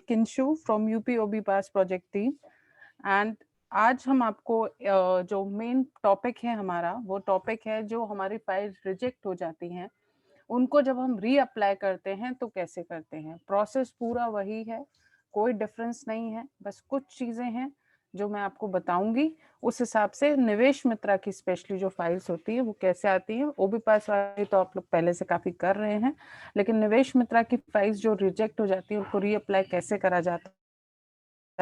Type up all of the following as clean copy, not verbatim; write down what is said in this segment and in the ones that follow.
किंशु from UP OB PAS project team. And आज हम आपको जो मेन टॉपिक है हमारा, वो टॉपिक है जो हमारी फाइल रिजेक्ट हो जाती हैं, उनको जब हम रीअप्लाई करते हैं तो कैसे करते हैं। प्रोसेस पूरा वही है, कोई डिफरेंस नहीं है, बस कुछ चीज़ें हैं जो मैं आपको बताऊंगी। उस हिसाब से निवेश मित्रा की स्पेशली जो फाइल्स होती है वो कैसे आती है। ओबी पास वाली तो आप लोग पहले से काफ़ी कर रहे हैं, लेकिन निवेश मित्रा की फाइल्स जो रिजेक्ट हो जाती है उनको रीअप्लाई कैसे करा जाता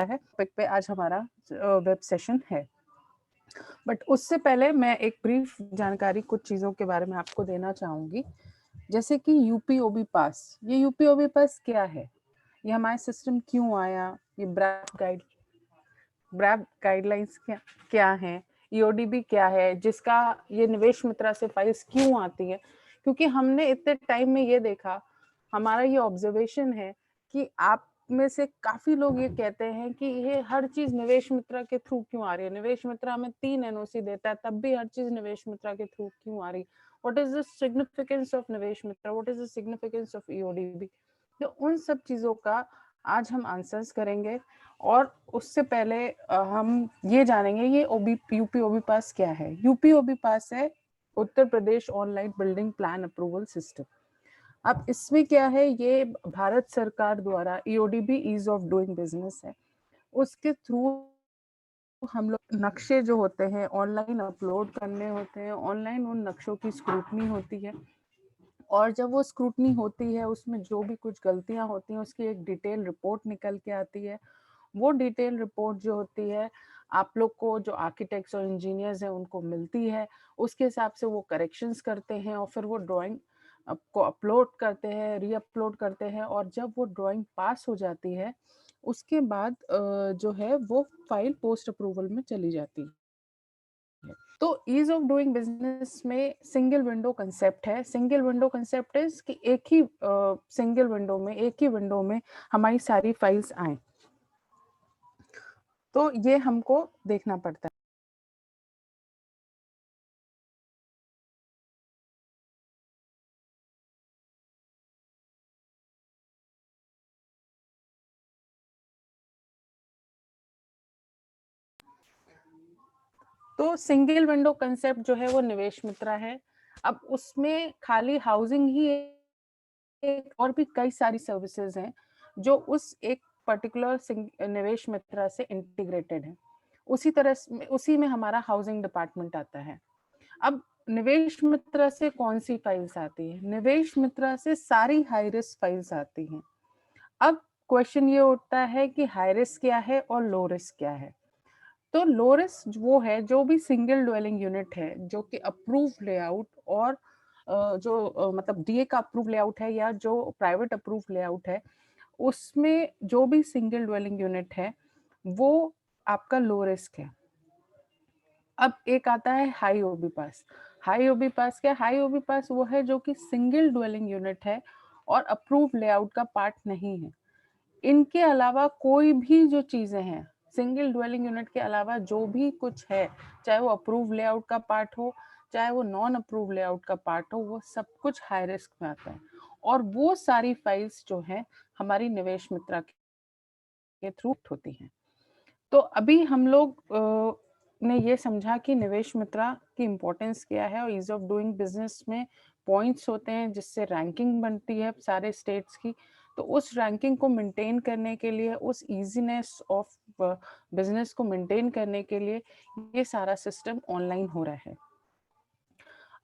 है, टॉपिक पे आज हमारा वेब सेशन है। बट उससे पहले मैं एक ब्रीफ जानकारी कुछ चीज़ों के बारे में आपको देना चाहूँगी। जैसे कि यूपी ओबी पास, ये यूपी ओबी पास क्या है, ये हमारे सिस्टम क्यों आया, ये ब्रैप गाइडलाइंस क्या है, ईओडीबी क्या है, जिसका ये निवेश मित्रा से फाइल्स क्यों आती है। क्योंकि हमने इतने टाइम में ये देखा, हमारा ये ऑब्जर्वेशन है कि आप में से काफी लोग ये कहते हैं कि ये हर चीज निवेश मित्रा के थ्रू क्यों आ रही है, निवेश मित्रा हमें 3 एनओसी देता है तब भी हर चीज निवेश मित्रा के थ्रू क्यों आ रही है। What is the significance of Nivesh Mitra, what is the significance of EODB. तो उन सब चीजों का आज हम आंसर्स करेंगे। और उससे पहले हम ये जानेंगे ये यूपी ओबी पास क्या है। यूपी ओबी पास है Uttar Pradesh online building plan approval system. अब इसमें क्या है, ये भारत सरकार द्वारा EODB ease of doing business है, उसके थ्रू हम लोग नक्शे जो होते हैं ऑनलाइन अपलोड करने होते हैं, ऑनलाइन उन नक्शों की स्क्रूटनी होती है, और जब वो स्क्रूटनी होती है उसमें जो भी कुछ गलतियां होती हैं उसकी एक डिटेल रिपोर्ट निकल के आती है। वो डिटेल रिपोर्ट जो होती है आप लोग को, जो आर्किटेक्ट्स और इंजीनियर्स हैं उनको मिलती है, उसके हिसाब से वो करेक्शंस करते हैं और फिर वो ड्राइंग को अपलोड करते हैं, री अपलोड करते हैं, और जब वो ड्राइंग पास हो जाती है उसके बाद जो है वो फाइल पोस्ट अप्रूवल में चली जाती है। तो ईज ऑफ डूइंग बिजनेस में सिंगल विंडो कंसेप्ट है। सिंगल विंडो कंसेप्ट है कि एक ही सिंगल विंडो में, एक ही विंडो में हमारी सारी फाइल्स आए, तो ये हमको देखना पड़ता है। तो सिंगल विंडो कंसेप्ट जो है वो निवेश मित्रा है। अब उसमें खाली हाउसिंग ही एक, और भी कई सारी सर्विसेज हैं जो उस एक पर्टिकुलर निवेश मित्रा से इंटीग्रेटेड है। उसी तरह उसी में हमारा हाउसिंग डिपार्टमेंट आता है। अब निवेश मित्रा से कौन सी फाइल्स आती है, निवेश मित्रा से सारी हाई रिस्क फाइल्स आती हैं। अब क्वेश्चन ये उठता है कि हाई रिस्क क्या है और लो रिस्क क्या है। तो लो रिस्क वो है जो भी सिंगल ड्वेलिंग यूनिट है जो कि अप्रूव लेआउट और जो मतलब डीए का अप्रूव लेआउट है या जो प्राइवेट अप्रूव लेआउट है, उसमें जो भी सिंगल ड्वेलिंग यूनिट है वो आपका लो रिस्क है। अब एक आता है हाई ओबी पास। हाई ओबी पास क्या, हाई ओबी पास वो है जो कि सिंगल ड्वेलिंग यूनिट है और अप्रूव लेआउट का पार्ट नहीं है। इनके अलावा कोई भी जो चीजें हैं, सिंगल ड्वेलिंग यूनिट के अलावा जो भी कुछ है, चाहे वो अप्रूव लेआउट का पार्ट हो, चाहे वो नॉन अप्रूव लेआउट का पार्ट हो, वो सब कुछ हाई रिस्क में आता है। और वो सारी फाइल्स जो है हमारी निवेश मित्रा के थ्रू होती हैं। तो अभी हम लोग ने ये समझा कि निवेश मित्रा की इम्पोर्टेंस क्या है, और ईज ऑफ डूइंग बिजनेस में पॉइंट्स होते हैं जिससे रैंकिंग बनती है सारे स्टेट्स की। तो उस रैंकिंग को मेंटेन करने के लिए, उस इजीनेस ऑफ बिजनेस को मेंटेन करने के लिए ये सारा सिस्टम ऑनलाइन हो रहा है।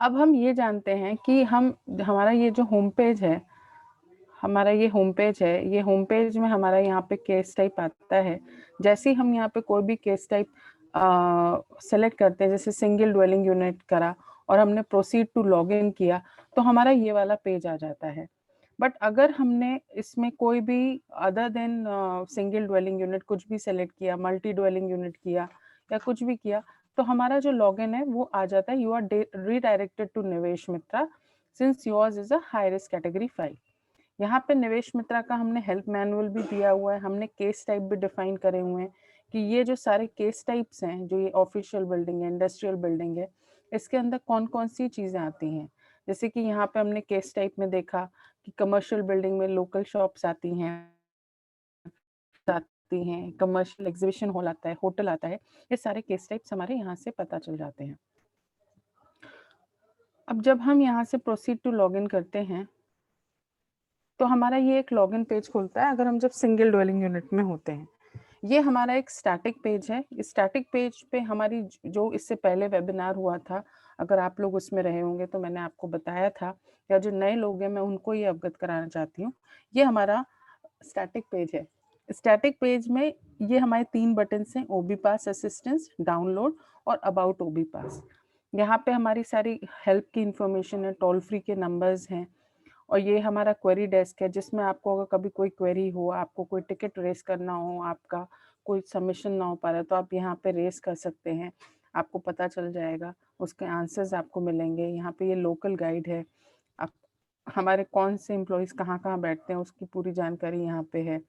अब हम ये जानते हैं कि हमारा ये जो होम पेज है, ये होम पेज में हमारा यहाँ पे केस टाइप आता है। जैसे ही हम यहाँ पे कोई भी केस टाइप सेलेक्ट करते हैं, जैसे सिंगल ड्वेलिंग यूनिट करा और हमने प्रोसीड टू लॉगिन किया, तो हमारा ये वाला पेज आ जाता है। बट अगर हमने इसमें कोई भी other than single dwelling unit कुछ भी सेलेक्ट किया, मल्टी ड्वेलिंग यूनिट किया या कुछ भी किया, तो हमारा जो लॉगिन है वो आ जाता है, you are redirected to Nivesh Mitra since yours is a high risk category 5। यहाँ पे निवेश मित्रा का हमने हेल्प मैनुअल भी दिया हुआ है, हमने केस टाइप भी डिफाइन करे हुए हैं कि ये जो सारे केस टाइप्स हैं, जो ये ऑफिशियल बिल्डिंग है, इंडस्ट्रियल बिल्डिंग है, इसके अंदर कौन कौन सी चीजें आती हैं। जैसे कि यहाँ पे हमने केस टाइप में देखा कि कमर्शियल बिल्डिंग में लोकल शॉप्स आती हैं, आती हैं, कमर्शियल एग्जीबिशन हॉल आता है, होटल आता है, ये सारे केस टाइप्स हमारे यहाँ से पता चल जाते हैं। अब जब हम यहाँ से प्रोसीड टू लॉगिन करते हैं, तो हमारा ये एक लॉगिन पेज खुलता है अगर हम जब सिंगल ड्वेलिंग यूनिट में होते हैं। ये हमारा एक स्टैटिक पेज है। इस स्टैटिक पेज पे हमारी जो इससे पहले वेबिनार हुआ था, अगर आप लोग उसमें रहे होंगे तो मैंने आपको बताया था, या जो नए लोग हैं मैं उनको ये अवगत कराना चाहती हूँ। ये हमारा स्टैटिक पेज है। स्टैटिक पेज में ये हमारे 3 बटन्स हैं, ओबी पास असिस्टेंस, डाउनलोड और अबाउट ओबी पास। यहाँ पे हमारी सारी हेल्प की इंफॉर्मेशन है, टोल फ्री के नंबर्स हैं, और ये हमारा क्वेरी डेस्क है जिसमें आपको अगर कभी कोई क्वेरी हो, आपको कोई टिकट रेस करना हो, आपका कोई सबमिशन ना हो पा रहा है, तो आप यहाँ पे रेस कर सकते हैं, आपको पता चल जाएगा, उसके आंसर्स आपको मिलेंगे। यहाँ पे ये लोकल गाइड है, आप हमारे कौन से एम्प्लॉयज़ कहाँ-कहाँ बैठते हैं उसकी पूरी जानकारी यहाँ पे है।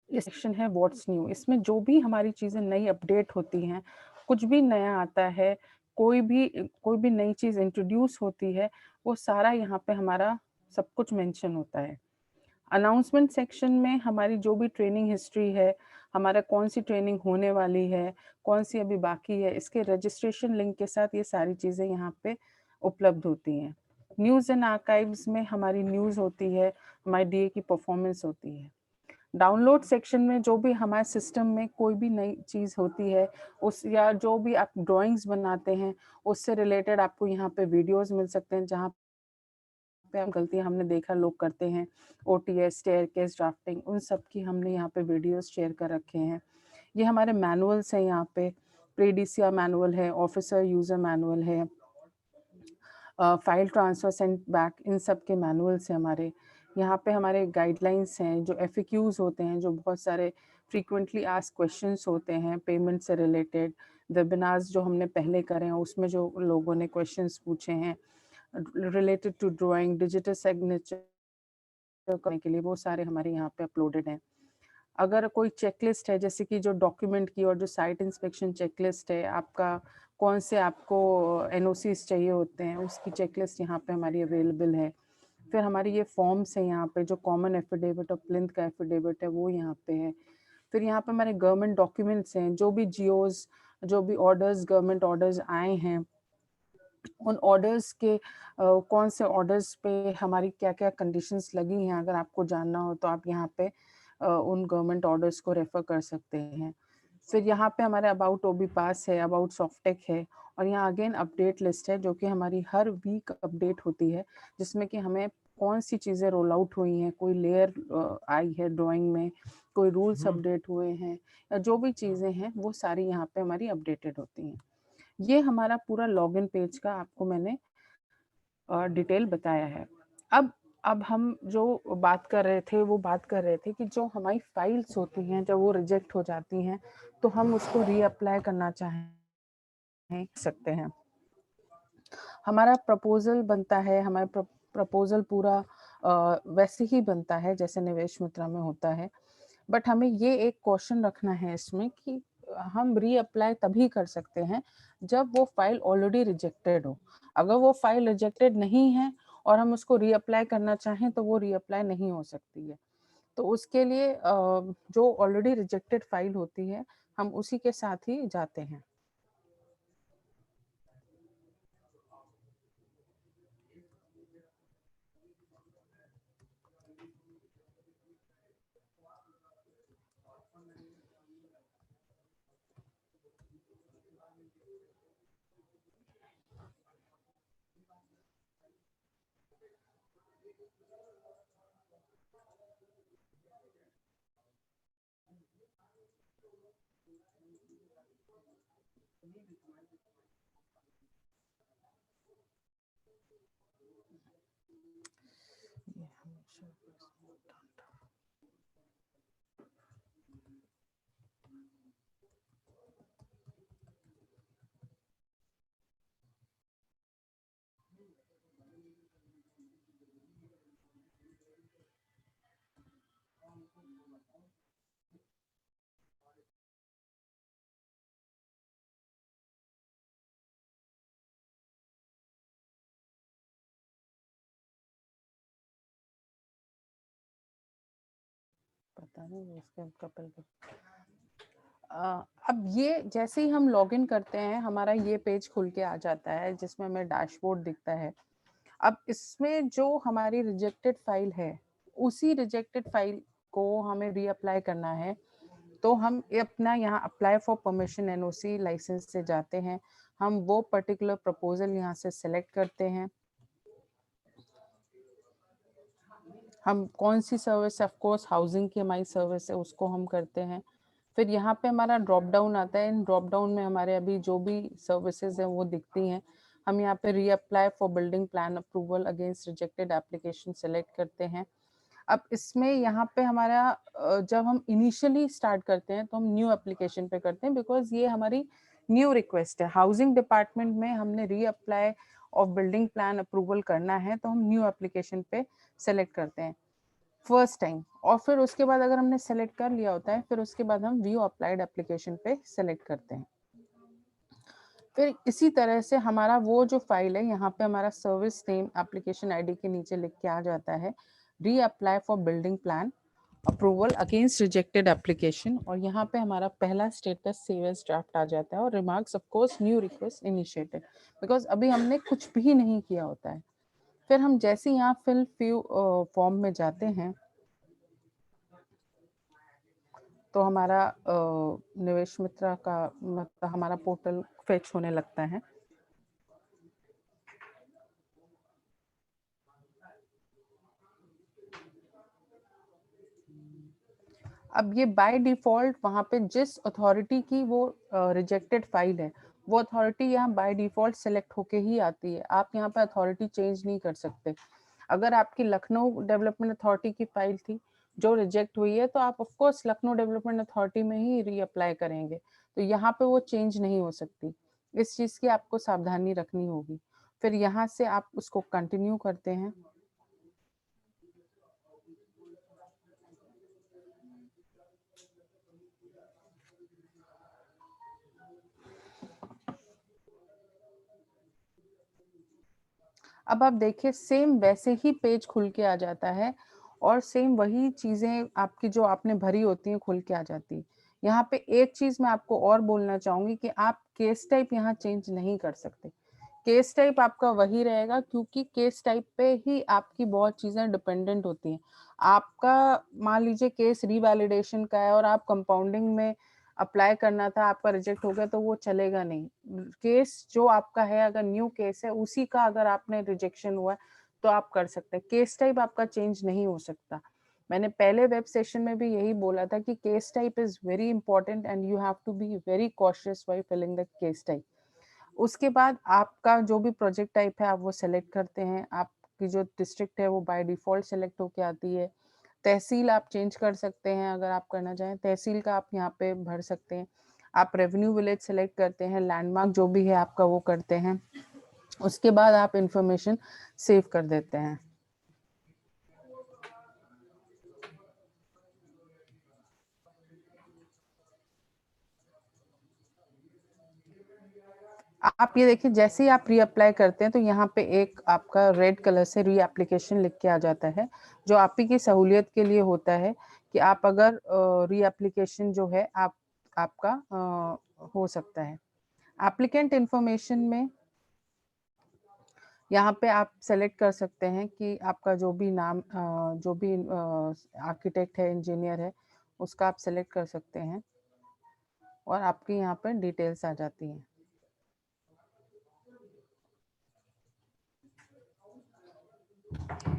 ये सेक्शन है व्हाट्स न्यू, इसमें जो भी हमारी चीज़ें नई अपडेट होती हैं, कुछ भी नया आता है, कोई भी नई चीज़ इंट्रोड्यूस होती है, वो सारा यहाँ पे हमारा सब कुछ मेंशन होता है। अनाउंसमेंट सेक्शन में हमारी जो भी ट्रेनिंग हिस्ट्री है, हमारा कौन सी ट्रेनिंग होने वाली है, कौन सी अभी बाकी है, इसके रजिस्ट्रेशन लिंक के साथ ये सारी चीज़ें यहाँ पे उपलब्ध होती हैं। न्यूज़ एंड आर्काइव्स में हमारी न्यूज़ होती है, हमारी डीए की परफॉर्मेंस होती है। डाउनलोड सेक्शन में जो भी हमारे सिस्टम में कोई भी नई चीज़ होती है, उस या जो भी आप ड्राइंग्स बनाते हैं, उससे रिलेटेड आपको यहाँ पे वीडियोज़ मिल सकते हैं, जहाँ पे हम गलतियाँ हमने देखा लोग करते हैं, ओटीएस, स्टेयरकेस, ड्राफ्टिंग, उन सब की हमने यहाँ पे वीडियोज़ शेयर कर रखे हैं। ये हमारे मैनुअल्स हैं यहाँ पे, प्रीडीसीआर मैनुअल है, ऑफिसर यूज़र मैनुअल है, फाइल ट्रांसफर सेंड बैक, इन सब के मैनुअल्स हैं हमारे। यहाँ पे हमारे गाइडलाइंस हैं, जो एफएक्यूज़ होते हैं, जो बहुत सारे फ्रीक्वेंटली आस्क्ड क्वेश्चंस होते हैं पेमेंट से रिलेटेड, वेबिनार्स जो हमने पहले करे हैं उसमें जो लोगों ने क्वेश्चंस पूछे हैं related to drawing, digital signature करने के लिए, वो सारे हमारे यहाँ पे अपलोडेड हैं। अगर कोई चेकलिस्ट है, जैसे कि जो डॉक्यूमेंट की और जो साइट इंस्पेक्शन चेकलिस्ट है, आपका कौन से आपको एनओसीज चाहिए होते हैं, उसकी चेकलिस्ट यहाँ पे हमारी अवेलेबल है। फिर हमारी ये फॉर्म्स हैं यहाँ पे, जो कॉमन एफिडेविट और प्लिंथ का एफिडेविट है वो यहाँ पे है। फिर यहाँ पे हमारे गवर्नमेंट डॉक्यूमेंट्स हैं, जो भी जियोज, जो भी ऑर्डर्स, गवर्नमेंट ऑर्डर्स आए हैं, उन ऑर्डर्स के कौन से ऑर्डर्स पे हमारी क्या-क्या कंडीशंस लगी हैं, अगर आपको जानना हो तो आप यहाँ पे उन गवर्नमेंट ऑर्डर्स को रेफर कर सकते हैं। फिर यहाँ पे हमारे अबाउट ओबी पास है, अबाउट सॉफ्टेक है, और यहाँ अगेन अपडेट लिस्ट है जो कि हमारी हर वीक अपडेट होती है, जिसमें कि हमें कौन सी चीज़ें रोल आउट हुई हैं, कोई लेयर आई है ड्राइंग में, कोई रूल्स अपडेट हुए हैं, या जो भी चीज़ें हैं वो सारी यहाँ पे हमारी अपडेटेड होती हैं। ये हमारा पूरा लॉगिन पेज का आपको मैंने डिटेल बताया है। अब हम जो बात कर रहे थे वो बात कर रहे थे कि जो हमारी फाइल्स होती हैं जब वो रिजेक्ट हो जाती हैं तो हम उसको रीअप्लाई करना चाहें सकते हैं। हमारा प्रपोजल बनता है, हमारा प्रपोजल पूरा वैसे ही बनता है जैसे निवेश मित्रा में होता है, बट हमें ये एक क्वेश्चन रखना है इसमें कि हम रीअप्लाई तभी कर सकते हैं जब वो फाइल ऑलरेडी रिजेक्टेड हो। अगर वो फाइल रिजेक्टेड नहीं है और हम उसको रीअप्लाई करना चाहें तो वो रीअप्लाई नहीं हो सकती है। तो उसके लिए जो ऑलरेडी रिजेक्टेड फाइल होती है हम उसी के साथ ही जाते हैं। पता नहीं उसके कपल अब ये जैसे ही हम लॉगिन करते हैं हमारा ये पेज खुल के आ जाता है जिसमें हमें डैशबोर्ड दिखता है। अब इसमें जो हमारी रिजेक्टेड फाइल है उसी रिजेक्टेड फाइल को हमें रीअप्लाई करना है। तो हम अपना यहाँ apply for permission NOC licence से जाते हैं, हम वो पर्टिकुलर प्रपोजल यहाँ से सेलेक्ट करते हैं। हम कौन सी सर्विस, ऑफ कोर्स हाउसिंग की हमारी सर्विस है उसको हम करते हैं। फिर यहाँ पे हमारा ड्रॉप डाउन आता है, इन ड्रॉप डाउन में हमारे अभी जो भी सर्विसेज हैं वो दिखती हैं। हम यहाँ पे reapply for building plan approval against rejected application select करते हैं। अब इसमें यहाँ पे हमारा जब हम इनिशियली स्टार्ट करते हैं तो हम न्यू एप्लीकेशन पे करते हैं बिकॉज ये हमारी न्यू रिक्वेस्ट है। हाउसिंग डिपार्टमेंट में हमने reapply of building plan approval करना है तो हम न्यू एप्लीकेशन पे सेलेक्ट करते हैं फर्स्ट टाइम। और फिर उसके बाद अगर हमने सेलेक्ट कर लिया होता है फिर उसके बाद हम व्यू अप्लाइड एप्लीकेशन पे सेलेक्ट करते हैं। फिर इसी तरह से हमारा वो जो फाइल है यहाँ पे हमारा सर्विस नेम एप्लीकेशन आईडी के नीचे लिख के आ जाता है reapply for building plan approval against rejected application, और यहाँ पे हमारा पहला स्टेटस सेव एज ड्राफ्ट आ जाता है और remarks of course new request initiated, because अभी हमने कुछ भी नहीं किया होता है। फिर हम जैसे यहाँ फिल फ्यू फॉर्म में जाते हैं तो हमारा निवेश मित्रा का मतलब हमारा पोर्टल फेच होने लगता है। अब ये बाय डिफॉल्ट वहाँ पे जिस अथॉरिटी की वो रिजेक्टेड फाइल है वो अथॉरिटी यहाँ बाय डिफॉल्ट सेलेक्ट होके ही आती है। आप यहाँ पे अथॉरिटी चेंज नहीं कर सकते। अगर आपकी लखनऊ डेवलपमेंट अथॉरिटी की फाइल थी जो रिजेक्ट हुई है तो आप of course Lucknow development authority में ही रीअप्लाई करेंगे, तो यहाँ पे वो चेंज नहीं हो सकती। इस चीज की आपको सावधानी रखनी होगी। फिर यहाँ से आप उसको कंटिन्यू करते हैं। अब आप देखिए सेम वैसे ही पेज खुल के आ जाता है और सेम वही चीजें आपकी जो आपने भरी होती हैं खुल के आ जाती है। यहाँ पे एक चीज मैं आपको और बोलना चाहूंगी कि आप केस टाइप यहाँ चेंज नहीं कर सकते। केस टाइप आपका वही रहेगा क्योंकि केस टाइप पे ही आपकी बहुत चीजें डिपेंडेंट होती हैं। आपका मान लीजिए केस रिवैलिडेशन का है और आप कंपाउंडिंग में अप्लाई करना था, आपका रिजेक्ट हो गया तो वो चलेगा नहीं। केस जो आपका है अगर न्यू केस है उसी का अगर आपने रिजेक्शन हुआ है तो आप कर सकते हैं। केस टाइप आपका चेंज नहीं हो सकता। मैंने पहले वेब सेशन में भी यही बोला था कि case type is very important and you have to be very cautious while filling the case type. उसके बाद आपका जो भी प्रोजेक्ट टाइप है आप वो सेलेक्ट करते हैं। आपकी जो डिस्ट्रिक्ट है वो बाय डिफॉल्ट सेलेक्ट होके आती है। तहसील आप चेंज कर सकते हैं अगर आप करना चाहें, तहसील का आप यहाँ पे भर सकते हैं। आप रेवेन्यू विलेज सेलेक्ट करते हैं, लैंडमार्क जो भी है आपका वो करते हैं। उसके बाद आप इंफॉर्मेशन सेव कर देते हैं। आप ये देखिए जैसे ही आप रीअप्लाई करते हैं तो यहाँ पे एक आपका रेड कलर से री एप्लीकेशन लिख के आ जाता है जो आप ही की सहूलियत के लिए होता है कि आप अगर री एप्लीकेशन जो है आपका हो सकता है। एप्लीकेंट इंफॉर्मेशन में यहाँ पे आप सेलेक्ट कर सकते हैं कि आपका जो भी नाम जो भी आर्किटेक्ट है, इंजीनियर है, उसका आप सेलेक्ट कर सकते हैं और आपकी यहाँ पर डिटेल्स आ जाती हैं।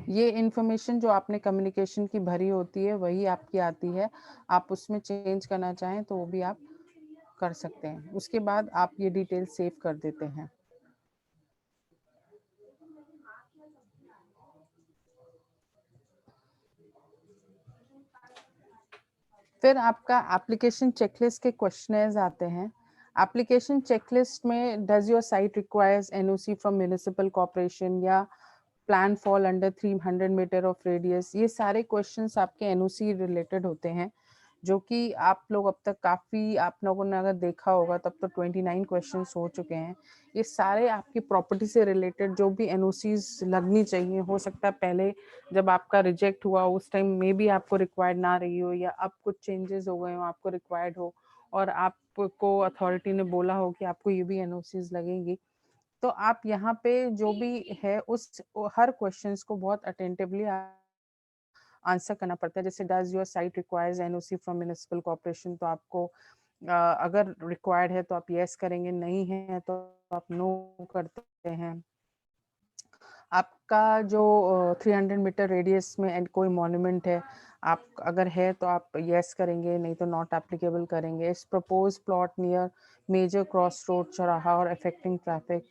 ये इंफॉर्मेशन जो आपने कम्युनिकेशन की भरी होती है वही आपकी आती है। आप उसमें चेंज करना चाहें तो वो भी आप कर सकते हैं। उसके बाद आप ये डिटेल सेव कर देते हैं। फिर आपका एप्लीकेशन चेकलिस्ट के क्वेश्चनर्स आते हैं। एप्लीकेशन चेकलिस्ट में does your site requires NOC from municipal corporation या plan fall under 300 metre of radius, ये सारे क्वेश्चंस आपके एनओसी रिलेटेड होते हैं। जो कि आप लोग अब तक काफ़ी, आप लोगों ने अगर देखा होगा तब तो 29 क्वेश्चंस हो चुके हैं। ये सारे आपकी प्रॉपर्टी से रिलेटेड जो भी एनओसीज लगनी चाहिए, हो सकता है पहले जब आपका रिजेक्ट हुआ उस टाइम में भी आपको रिक्वायर्ड ना रही हो, या अब कुछ चेंजेस हो गए हो आपको रिक्वायर्ड हो, और आपको अथॉरिटी ने बोला हो कि आपको ये भी एनओसीज लगेंगी, तो आप यहाँ पे जो भी है उस हर क्वेश्चंस को बहुत अटेंटिवली आंसर करना पड़ता है। जैसे does your site requires NOC from municipal corporation, तो आपको अगर रिक्वायर्ड है तो आप यस करेंगे, नहीं है तो आप नो करते हैं। आपका जो 300 मीटर रेडियस में कोई मॉन्यूमेंट है, आप अगर है तो आप यस करेंगे, नहीं तो नॉट एप्लीकेबल करेंगे। इस propose plot near major cross road, चौराहा और अफेक्टिंग ट्रैफिक,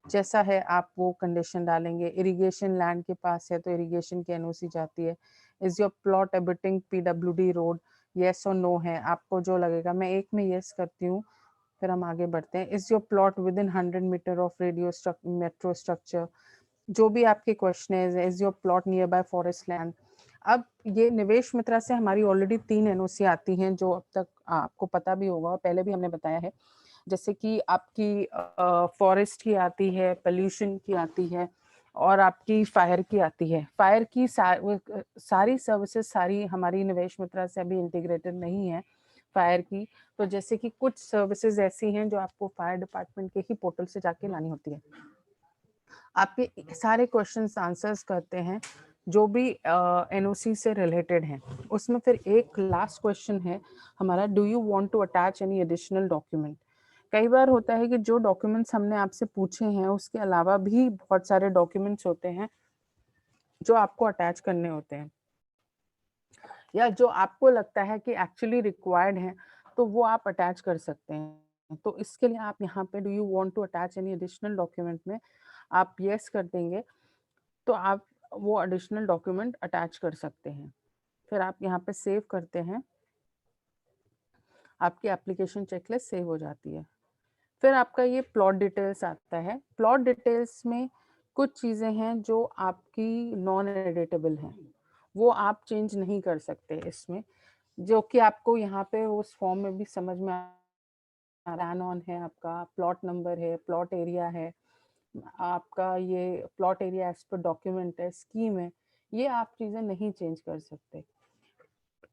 जैसा है आप वो कंडीशन डालेंगे। इरिगेशन लैंड के पास है तो इरिगेशन की एनओसी जाती है। Is your plot abutting PWD road, yes और नो है, आपको जो लगेगा। मैं एक में यस करती हूँ, फिर हम आगे बढ़ते हैं। Is your plot within 100 meter of radio metro structure, जो भी आपके क्वेश्चन है। Is your plot nearby forest land. अब ये निवेश मित्रा से हमारी ऑलरेडी 3 एनओसी आती हैं, जो अब तक आपको पता भी होगा, पहले भी हमने बताया है। जैसे कि आपकी फॉरेस्ट की आती है, पोल्यूशन की आती है, और आपकी फायर की आती है। फायर की सारी सर्विसेज सारी हमारी निवेश मित्रा से अभी इंटीग्रेटेड नहीं है फायर की। तो जैसे कि कुछ सर्विसेज ऐसी हैं जो आपको फायर डिपार्टमेंट के ही पोर्टल से जाके लानी होती है। आपके सारे क्वेश्चंस आंसर्स करते हैं जो भी एनओसी से रिलेटेड हैं। उसमें फिर एक लास्ट क्वेश्चन है हमारा, do you want to attach any additional document. कई बार होता है कि जो डॉक्यूमेंट्स हमने आपसे पूछे हैं उसके अलावा भी बहुत सारे डॉक्यूमेंट्स होते हैं जो आपको अटैच करने होते हैं, या जो आपको लगता है कि एक्चुअली रिक्वायर्ड है, तो वो आप अटैच कर सकते हैं। तो इसके लिए आप यहाँ पे do you want to attach any additional document में आप यस कर देंगे, तो आप वो एडिशनल डॉक्यूमेंट अटैच कर सकते हैं। फिर आप यहाँ पे सेव करते हैं, आपकी एप्लीकेशन चेकलिस्ट सेव हो जाती है। फिर आपका ये प्लॉट डिटेल्स आता है। प्लॉट डिटेल्स में कुछ चीज़ें हैं जो आपकी नॉन एडिटेबल हैं, वो आप चेंज नहीं कर सकते इसमें, जो कि आपको यहाँ पे उस फॉर्म में भी समझ में रैन ऑन है, आपका प्लॉट नंबर है, प्लॉट एरिया है, आपका ये plot area as per document है, स्कीम है, ये आप चीज़ें नहीं चेंज कर सकते।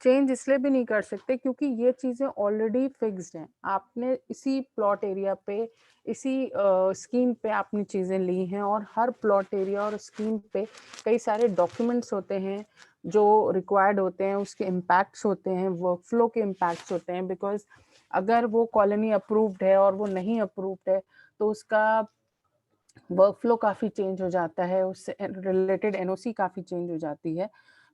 चेंज इसलिए भी नहीं कर सकते क्योंकि ये चीज़ें ऑलरेडी फिक्स्ड हैं। आपने इसी प्लॉट एरिया पे, इसी स्कीम पे आपने चीज़ें ली हैं, और हर प्लॉट एरिया और स्कीम पे कई सारे डॉक्यूमेंट्स होते हैं जो रिक्वायर्ड होते हैं, उसके इम्पैक्ट्स होते हैं, वर्कफ्लो के इम्पैक्ट्स होते हैं। बिकॉज अगर वो कॉलोनी अप्रूव्ड है और वो नहीं अप्रूव्ड है तो उसका वर्कफ्लो काफ़ी चेंज हो जाता है, उससे रिलेटेड एनओसी काफ़ी चेंज हो जाती है।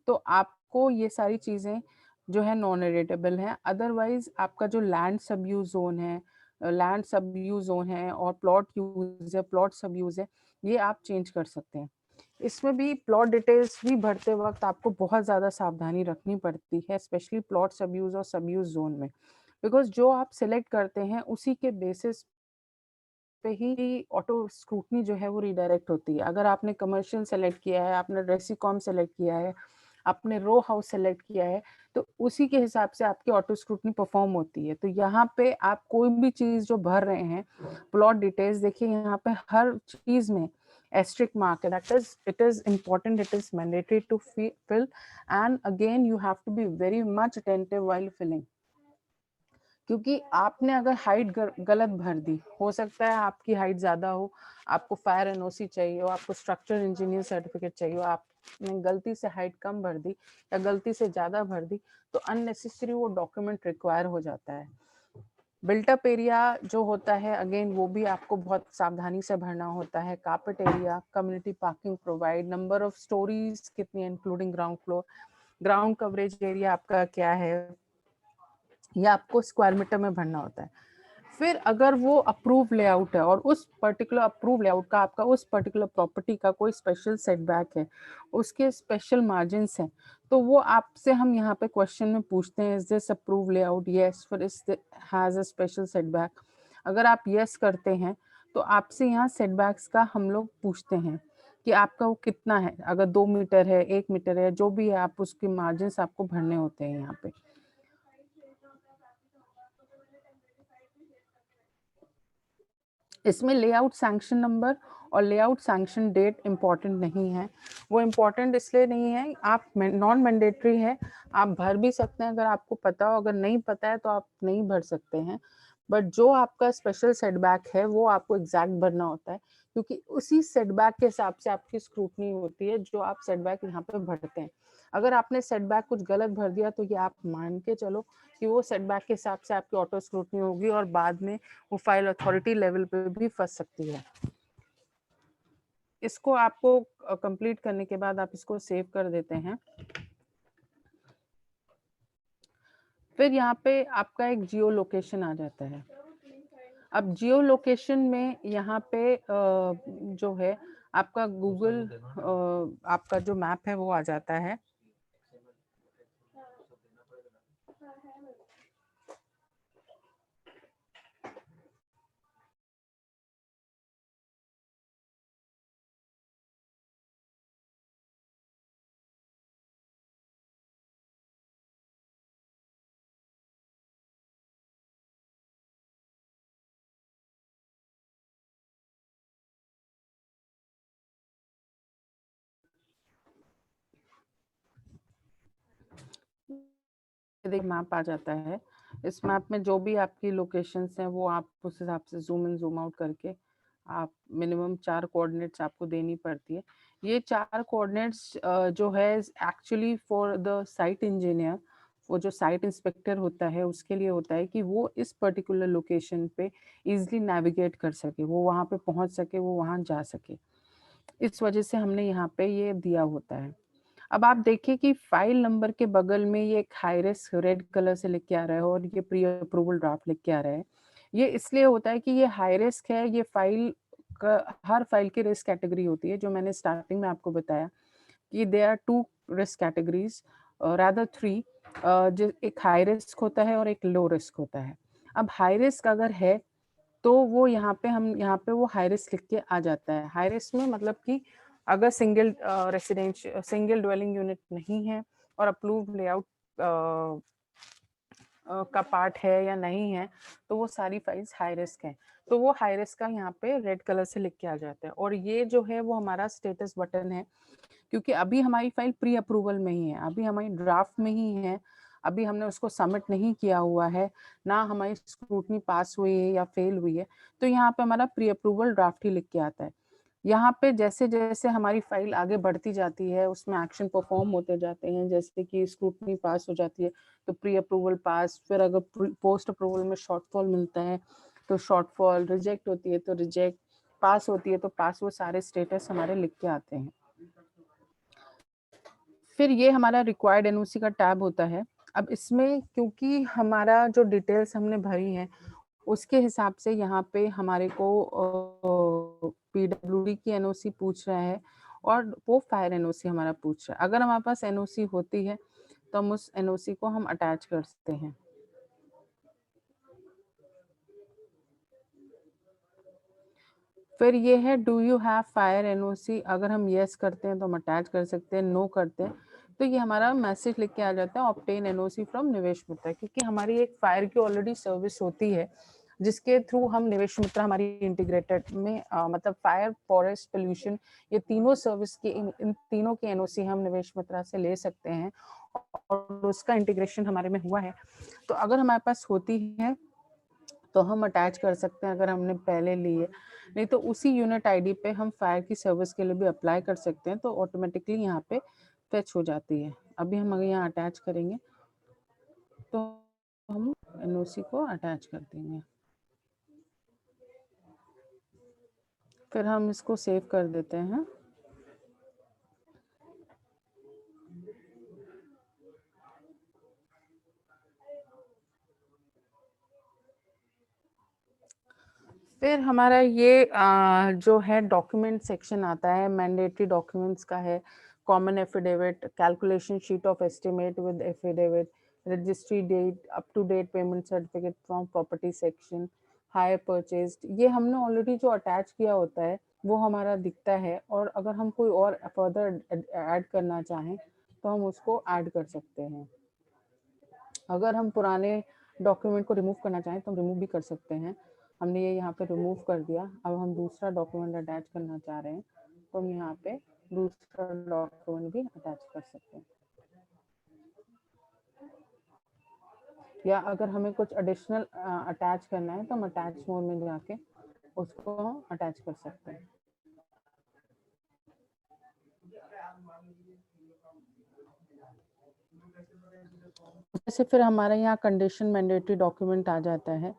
तो आपको ये सारी चीज़ें जो है नॉन एडिटेबल हैं। अदरवाइज आपका जो लैंड सब यूज जोन है, लैंड सब यूज जोन है, और प्लॉट यूज है, प्लॉट सब यूज है, ये आप चेंज कर सकते हैं। इसमें भी प्लॉट डिटेल्स भी भरते वक्त आपको बहुत ज़्यादा सावधानी रखनी पड़ती है, स्पेशली प्लॉट सब यूज और सब यूज जोन में। बिकॉज जो आप सिलेक्ट करते हैं उसी के बेसिस पे ही ऑटो स्क्रूटनी जो है वो रिडायरेक्ट होती है। अगर आपने कमर्शियल सेलेक्ट किया है, आपने रेसिकॉम सेलेक्ट किया है, आपने रो हाउस सेलेक्ट किया है, तो उसी के हिसाब से आपकी ऑटो स्क्रूटनी परफॉर्म होती है। तो यहाँ पे आप कोई भी चीज जो भर रहे हैं, प्लॉट डिटेल्स देखिए, यहाँ पे हर चीज में asterisk mark है, that is it is important, it is mandatory to fill, and again you have to be very much attentive while filling। क्योंकि आपने अगर हाइट गलत भर दी, हो सकता है आपकी हाइट ज्यादा हो, आपको फायर एनओसी चाहिए हो, आपको स्ट्रक्चरल इंजीनियर सर्टिफिकेट चाहिए हो, आपने गलती से हाइट कम भर दी या गलती से ज्यादा भर दी, तो अननेसेसरी वो डॉक्यूमेंट रिक्वायर हो जाता है। बिल्टअप एरिया जो होता है, अगेन वो भी आपको बहुत सावधानी से भरना होता है। Carpet area, community parking provide, number of storeys कितनी including ground floor, ground coverage area आपका क्या है, ये आपको स्क्वायर मीटर में भरना होता है। फिर अगर वो अप्रूव लेआउट है और उस पर्टिकुलर अप्रूव लेआउट का, आपका उस पर्टिकुलर प्रॉपर्टी का कोई स्पेशल सेटबैक है, उसके स्पेशल मार्जिन्स हैं, तो वो आपसे हम यहाँ पे क्वेश्चन में पूछते हैं, is this approve layout, yes, फिर is has a special setback. अगर आप यस करते हैं तो आपसे यहाँ सेटबैक्स का हम लोग पूछते हैं कि आपका वो कितना है, अगर 2 मीटर है, 1 मीटर है, जो भी है, आप उसके मार्जिन्स आपको भरने होते हैं यहाँ पे। इसमें लेआउट सैंक्शन नंबर और लेआउट सैंक्शन डेट इम्पॉर्टेंट नहीं है। वो इम्पॉर्टेंट इसलिए नहीं है, आप नॉन मैंडेटरी है, आप भर भी सकते हैं अगर आपको पता हो, अगर नहीं पता है तो आप नहीं भर सकते हैं। बट जो आपका स्पेशल सेटबैक है वो आपको एग्जैक्ट भरना होता है, क्योंकि उसी सेटबैक के हिसाब से आपकी स्क्रूटनी होती है जो आप सेटबैक यहाँ पे भरते हैं। अगर आपने सेटबैक कुछ गलत भर दिया तो ये आप मान के चलो कि वो सेटबैक के हिसाब से आपकी ऑटो स्क्रूटनी होगी और बाद में वो फाइल अथॉरिटी लेवल पे भी फंस सकती है। इसको आपको कंप्लीट करने के बाद आप इसको सेव कर देते हैं। फिर यहाँ पे आपका एक जियो लोकेशन आ जाता है। अब जियो लोकेशन में यहाँ पे जो है आपका गूगल आपका जो मैप है वो आ जाता है। देख मैप आ जाता है। इस मैप में जो भी आपकी लोकेशंस हैं वो आप उस हिसाब से जूम इन जूम आउट करके आप मिनिमम 4 कोऑर्डिनेट्स आपको देनी पड़ती है। ये 4 कोऑर्डिनेट्स जो है actually for the site engineer, वो जो साइट इंस्पेक्टर होता है उसके लिए होता है कि वो इस पर्टिकुलर लोकेशन पे इजीली नेविगेट कर सके, वो वहाँ पे पहुँच सके, वो वहाँ जा सके। इस वजह से हमने यहाँ पे ये दिया होता है। अब आप देखिए कि फाइल नंबर के बगल में ये एक हाई रिस्क रेड कलर से लिख के आ रहा है और ये प्री अप्रूवल ड्राफ्ट लिख के आ रहा है। ये इसलिए होता है कि ये हाई रिस्क है, ये फाइल का हर फाइल की रिस्क कैटेगरी होती है, जो मैंने स्टार्टिंग में आपको बताया कि there are 2 risk categories, rather 3। जो एक हाई रिस्क होता है और एक लो रिस्क होता है। अब हाई रिस्क अगर है तो वो यहाँ पे हम यहाँ पे वो हाई रिस्क लिख के आ जाता है। हाई रिस्क में मतलब कि अगर सिंगल ड्वेलिंग यूनिट नहीं है और अप्रूव लेआउट का पार्ट है या नहीं है तो वो सारी फाइल्स हाई रिस्क है। तो वो हाई रिस्क का यहाँ पे रेड कलर से लिख के आ जाता है। और ये जो है वो हमारा स्टेटस बटन है, क्योंकि अभी हमारी फाइल प्री अप्रूवल में ही है, अभी हमारी ड्राफ्ट में ही है, अभी हमने उसको सबमिट नहीं किया हुआ है, ना हमारी स्क्रूटनी पास हुई है या फेल हुई है। तो यहाँ पे हमारा प्री अप्रूवल ड्राफ्ट ही लिख के आता है। यहाँ पे जैसे जैसे हमारी फाइल आगे बढ़ती जाती है उसमें एक्शन परफॉर्म होते जाते हैं, जैसे कि स्क्रूटनी पास हो जाती है तो प्री अप्रूवल पास, फिर अगर पोस्ट अप्रूवल में शॉर्टफॉल मिलता है तो शॉर्टफॉल, रिजेक्ट होती है तो रिजेक्ट, पास होती है तो पास, वो सारे स्टेटस हमारे लिख के आते हैं। फिर ये हमारा रिक्वायर्ड एनओसी का टैब होता है। अब इसमें क्योंकि हमारा जो डिटेल्स हमने भरी हैं उसके हिसाब से यहाँ पे हमारे को पीडब्ल्यूडी की एनओसी पूछ रहा है और वो फायर एनओसी हमारा पूछ रहा है। अगर हमारे पास एनओसी होती है तो हम उस एनओसी को हम अटैच कर सकते हैं। फिर ये है do you have fire NOC, अगर हम यस करते हैं तो हम अटैच कर सकते हैं, नो करते हैं तो ये हमारा मैसेज लिख के आ जाता है ऑब्टेन एनओसी फ्रॉम निवेश मित्रा, क्योंकि हमारी एक फायर की ऑलरेडी सर्विस होती है जिसके थ्रू हम निवेश मित्रा हमारी इंटीग्रेटेड में मतलब फायर, फॉरेस्ट, पोल्यूशन, ये तीनों सर्विस के इन तीनों के एनओसी हम निवेश मित्रा से ले सकते हैं और उसका इंटीग्रेशन हमारे में हुआ है। तो अगर हमारे पास होती है तो हम अटैच कर सकते हैं अगर हमने पहले ली है, नहीं तो उसी यूनिट आईडी पे हम फायर की सर्विस के लिए भी अप्लाई कर सकते हैं, तो ऑटोमेटिकली यहाँ पे फेच हो जाती है। अभी हम अगर यहाँ अटैच करेंगे तो हम एनओसी को अटैच कर देंगे, फिर हम इसको सेव कर देते हैं। फिर हमारा ये जो है डॉक्यूमेंट सेक्शन आता है, मैंडेटरी डॉक्यूमेंट्स का है, common affidavit, calculation sheet of estimate with affidavit, registry date, up to date payment certificate from property section, hire purchase, ये हमने ऑलरेडी जो अटैच किया होता है वो हमारा दिखता है। और अगर हम कोई और फर्दर ऐड करना चाहें तो हम उसको ऐड कर सकते हैं। अगर हम पुराने डॉक्यूमेंट को रिमूव करना चाहें तो हम रिमूव भी कर सकते हैं। हमने ये यहाँ पे रिमूव कर दिया। अब हम दूसरा डॉक्यूमेंट अटैच करना चाह रहे हैं तो हम यहाँ पे दूसरा डॉक्यूमेंट भी अटैच कर सकते हैं, या अगर हमें कुछ एडिशनल अटैच करना है तो हम अटैच मोड में जाके उसको हम अटैच कर सकते हैं। जैसे फिर हमारे यहाँ कंडीशन मैंडेटरी डॉक्यूमेंट आ जाता है।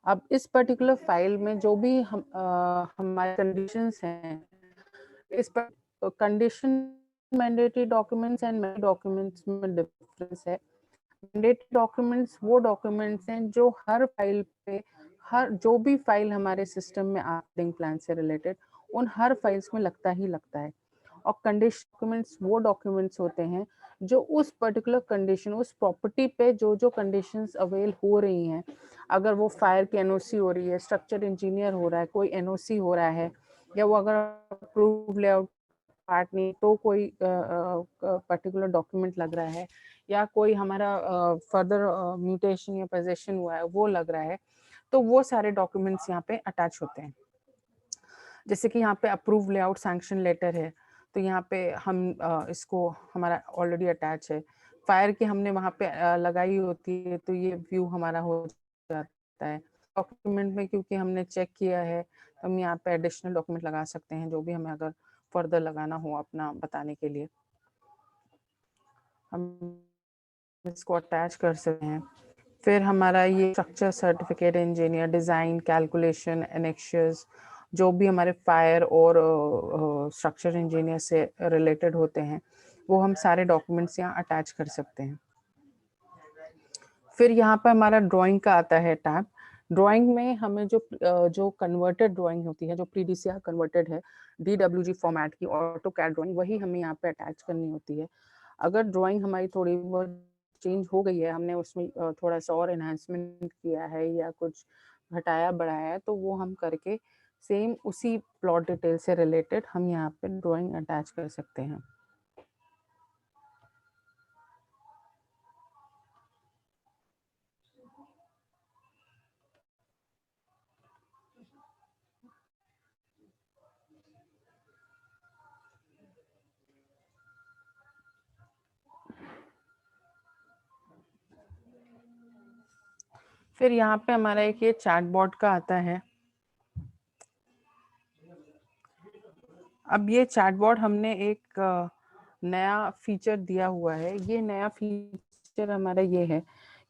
अब इस पर्टिकुलर फाइल में जो भी हमारे कंडीशंस हैं, इस पर condition mandatory documents and documents में डिफरेंस है। मैंडेटरी डॉक्यूमेंट्स वो डॉक्यूमेंट्स हैं जो हर फाइल पे, हर जो भी फाइल हमारे सिस्टम में ऑपरेटिंग प्लान से रिलेटेड, उन हर फाइल्स में लगता ही लगता है। और कंडीशन डॉक्यूमेंट्स वो डॉक्यूमेंट्स होते हैं जो उस पर्टिकुलर कंडीशन, उस प्रॉपर्टी पे जो जो कंडीशंस अवेल हो रही हैं, अगर वो फायर की एनओसी हो रही है, स्ट्रक्चर इंजीनियर हो रहा है, कोई एनओसी हो रहा है, या वो अगर अप्रूव लेआउट पार्ट नहीं तो कोई पर्टिकुलर डॉक्यूमेंट लग रहा है, या कोई हमारा फर्दर म्यूटेशन या पोजीशन हुआ है वो लग रहा है, तो वो सारे डॉक्यूमेंट्स यहाँ पे अटैच होते हैं। जैसे कि यहाँ पे अप्रूव लेआउट सैंक्शन लेटर है, तो यहाँ पे हम इसको हमारा ऑलरेडी अटैच है। फायर की हमने वहाँ पे लगाई होती है तो ये व्यू हमारा हो जाता है। डॉक्यूमेंट में क्योंकि हमने चेक किया है तो हम यहाँ पे एडिशनल डॉक्यूमेंट लगा सकते हैं, जो भी हमें अगर फर्दर लगाना हो अपना बताने के लिए हम इसको अटैच कर सकते हैं। फिर हमारा ये structure certificate, engineer design, calculation, annexures, जो भी हमारे फायर और स्ट्रक्चर इंजीनियर से रिलेटेड होते हैं वो हम सारे डॉक्यूमेंट्स यहाँ अटैच कर सकते हैं। फिर यहाँ पर हमारा ड्राइंग का आता है टैब। ड्राइंग में हमें जो कन्वर्टेड ड्राइंग होती है, जो प्रीडीसीआर कन्वर्टेड है DWG फॉर्मेट की ऑटो कैड ड्राइंग, वही हमें यहाँ पे अटैच करनी होती है। अगर ड्राइंग हमारी थोड़ी बहुत चेंज हो गई है, हमने उसमें थोड़ा सा और एनहांसमेंट किया है या कुछ घटाया बढ़ाया है, तो वो हम करके सेम उसी प्लॉट डिटेल से रिलेटेड हम यहाँ पे ड्राइंग अटैच कर सकते हैं। फिर यहाँ पे हमारा एक ये चैटबॉट का आता है। अब ये चैटबॉट हमने एक नया फीचर दिया हुआ है। ये नया फीचर हमारा ये है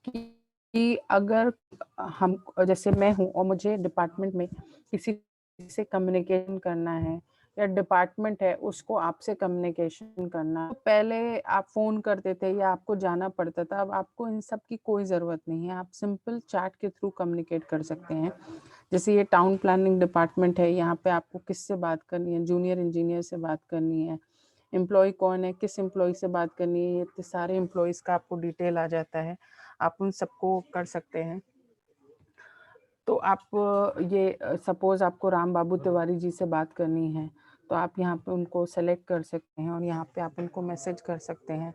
कि अगर हम, जैसे मैं हूँ और मुझे डिपार्टमेंट में किसी से कम्युनिकेशन करना है, या डिपार्टमेंट है उसको आपसे कम्युनिकेशन करना, तो पहले आप फोन करते थे या आपको जाना पड़ता था। अब आपको इन सब की कोई ज़रूरत नहीं है, आप सिंपल चैट के थ्रू कम्युनिकेट कर सकते हैं। जैसे ये टाउन प्लानिंग डिपार्टमेंट है, यहाँ पे आपको किससे बात करनी है, जूनियर इंजीनियर से बात करनी है, एम्प्लॉय कौन है, किस एम्प्लॉय से बात करनी है, ये सारे एम्प्लॉयज़ का आपको डिटेल आ जाता है, आप उन सबको कर सकते हैं। तो आप ये सपोज आपको राम बाबू तिवारी जी से बात करनी है तो आप यहाँ पे उनको सेलेक्ट कर सकते हैं और यहाँ पे आप उनको मैसेज कर सकते हैं।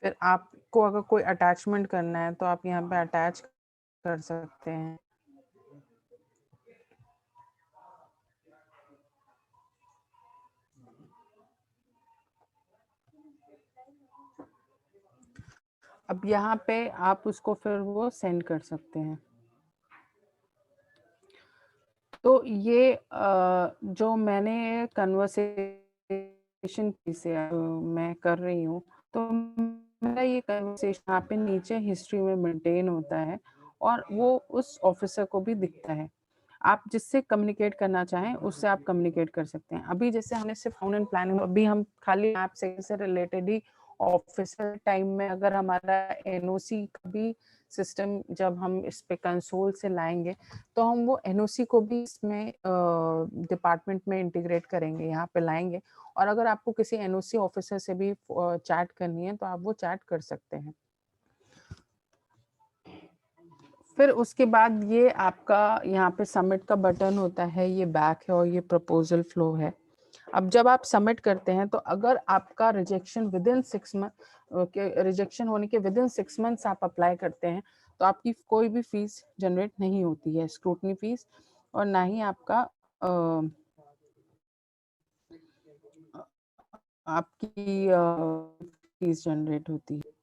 फिर आपको अगर कोई अटैचमेंट करना है तो आप यहाँ पे अटैच कर सकते हैं। अब यहाँ पे आप उसको फिर वो सेंड कर सकते हैं। तो ये जो मैंने कन्वर्सेशन की से मैं कर रही हूँ, तो मेरा ये कन्वर्सेशन यहाँ पे नीचे हिस्ट्री में मेंटेन होता है और वो उस ऑफिसर को भी दिखता है। आप जिससे कम्युनिकेट करना चाहें उससे आप कम्युनिकेट कर सकते हैं। अभी जैसे हमने सिर्फ टाउन एंड प्लानिंग, अभी हम खाली मैप से रिलेटेड ही ऑफिसर टाइम में अगर हमारा एनओसी का भी सिस्टम जब हम इस पे कंसोल से लाएंगे तो हम वो एनओसी को भी इसमें डिपार्टमेंट में इंटीग्रेट करेंगे, यहाँ पे लाएंगे। और अगर आपको किसी एनओसी ऑफिसर से भी चैट करनी है तो आप वो चैट कर सकते हैं। फिर उसके बाद ये आपका यहाँ पे सबमिट का बटन होता है, ये बैक है और ये प्रपोजल फ्लो है। अब जब आप सबमिट करते हैं तो अगर आपका रिजेक्शन विदिन 6 मंथ रिजेक्शन होने के विदिन 6 मंथ्स आप अप्लाई करते हैं तो आपकी कोई भी फीस जनरेट नहीं होती है, स्क्रूटनी फीस, और ना ही आपका आपकी फीस जनरेट होती है।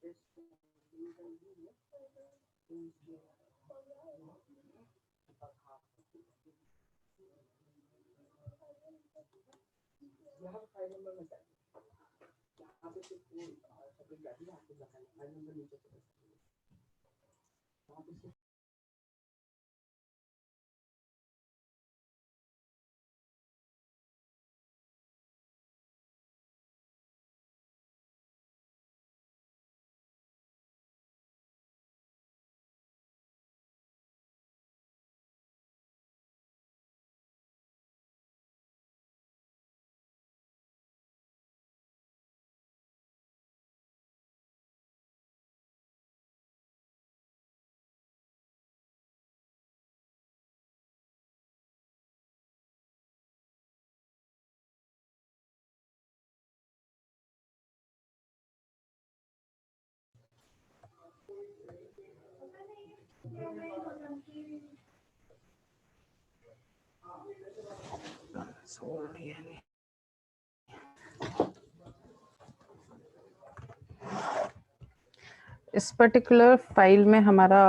इस पर्टिकुलर फाइल में हमारा